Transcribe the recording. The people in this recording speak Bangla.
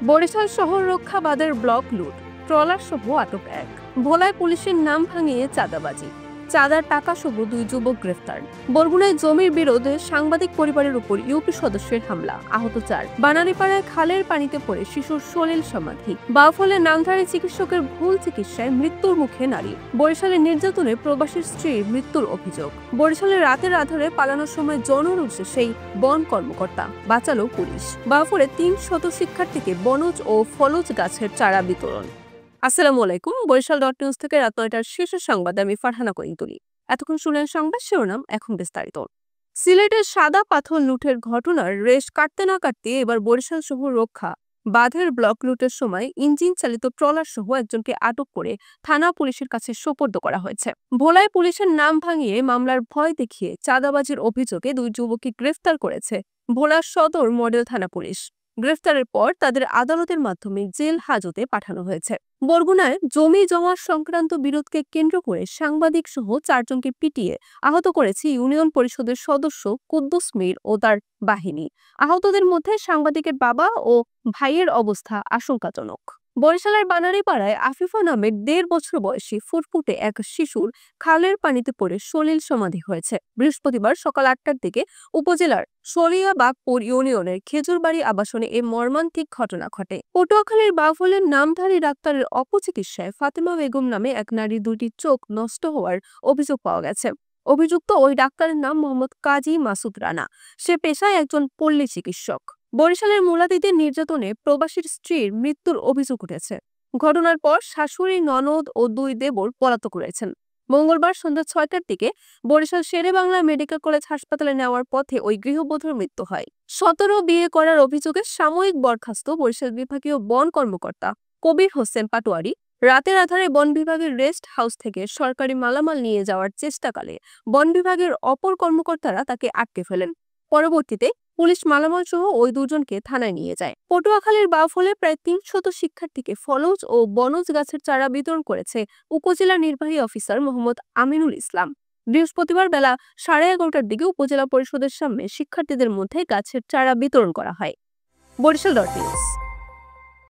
বরিশাল শহর রক্ষা বাঁধের ব্লক লুট, ট্রলার সহ আটক এক। ভোলায় পুলিশের নাম ভাঙিয়ে চাঁদাবাজি, চাঁদার টাকা সহ দুই যুবক গ্রেফতার। বরগুনায় জমির বিরোধে সাংবাদিক পরিবারের উপর ইউপি সদস্যের হামলা, আহত 4। বানারীপাড়ায় খালের পানিতে পড়ে শিশুর সলিল সমাধি। বাউফলে নামধারী চিকিৎসকের ভুল চিকিৎসায় মৃত্যুর মুখে নারী। বরিশালে নির্যাতনে প্রবাসীর স্ত্রীর মৃত্যুর অভিযোগ। বরিশালে রাতের আধারে পালানোর সময় জনরুষে সেই বন কর্মকর্তা, বাঁচালো পুলিশ। বাউফলে 300 শিক্ষার্থীকে বনজ ও ফলজ গাছের চারা বিতরণ। আসসালামু আলাইকুম, বরিশাল.নিউজ থেকে রাত 9টার শীর্ষ সংবাদে আমি ফারহানা করিম তুলি। এতক্ষণ শুনলেন সংবাদ শিরোনাম, এখন বিস্তারিত। সিলেটের সাদা পাথর লুটের ঘটনার রেশ কাটতে না কাটতে এবার বরিশাল শহর রক্ষা বাঁধের ব্লক লুটের সময় ইঞ্জিন চালিত ট্রলার সহ একজনকে আটক করে থানা পুলিশের কাছে সোপর্দ করা হয়েছে। ভোলায় পুলিশের নাম ভাঙিয়ে মামলার ভয় দেখিয়ে চাঁদাবাজির অভিযোগে দুই যুবককে গ্রেফতার করেছে ভোলা সদর মডেল থানা পুলিশ। গ্রেফতারের পর তাদের আদালতের মাধ্যমে জেল হাজতে পাঠানো হয়েছে। বরগুনায় জমি জমা সংক্রান্ত বিরোধকে কেন্দ্র করে সাংবাদিক সহ 4 জনকে পিটিয়ে আহত করেছে ইউনিয়ন পরিষদের সদস্য কুদ্দুস মীর ও তার বাহিনী। আহতদের মধ্যে সাংবাদিকের বাবা ও ভাইয়ের অবস্থা আশঙ্কাজনক। বরিশালের বানারীপাড়ায় আফিফা নামের 1.5 বছর বয়সী ফুটফুটে এক শিশুর খালের পানিতে পড়ে সলিল সমাধি হয়েছে। বৃহস্পতিবার সকাল 8টার দিকে উপজেলার শরিয়াবাগপুর ইউনিয়নের খেজুরবাড়ি আবাসনে এই মর্মান্তিক ঘটনা ঘটে। পটুয়াখালীর বাউফলের নামধারী ডাক্তারের অপচিকিৎসায় ফাতেমা বেগম নামে এক নারীর 2টি চোখ নষ্ট হওয়ার অভিযোগ পাওয়া গেছে। অভিযুক্ত ওই ডাক্তারের নাম মোহাম্মদ কাজী মাসুদ রানা। সে পেশায় একজন পল্লী চিকিৎসক। বরিশালের মুলাদীদের নির্যাতনে প্রবাসীর স্ত্রীর মৃত্যুর অভিযোগ উঠেছে। ঘটনার পর শাশুড়ি, ননদ ও 2 দেবর পলাতক রয়েছেন। মঙ্গলবার সন্ধ্যা 6টার দিকে বরিশাল শেরেবাংলা মেডিকেল কলেজ হাসপাতালে নেওয়ার পথে ওই গৃহবধূর মৃত্যু হয়। 17 বিয়ে করার অভিযোগে সাময়িক বরখাস্ত বরিশাল বিভাগীয় বন কর্মকর্তা কবির হোসেন পাটোয়ারি রাতের আধারে বন বিভাগের রেস্ট হাউস থেকে সরকারি মালামাল নিয়ে যাওয়ার চেষ্টাকালে বন বিভাগের অপর কর্মকর্তারা তাকে আটকে ফেলেন। পরবর্তীতে পুলিশ মালামাল সহ ওই 2 জনকে থানায় নিয়ে যায়। পটুয়াখালীর বাউফলে প্রায় 300 শিক্ষার্থীকে ফলজ ও বনজ গাছের চারা বিতরণ করেছে উপজেলা নির্বাহী অফিসার মোহাম্মদ আমিনুল ইসলাম। বৃহস্পতিবার বেলা 11:30টার দিকে উপজেলা পরিষদের সামনে শিক্ষার্থীদের মধ্যে গাছের চারা বিতরণ করা হয়। বরিশাল.নিউজ।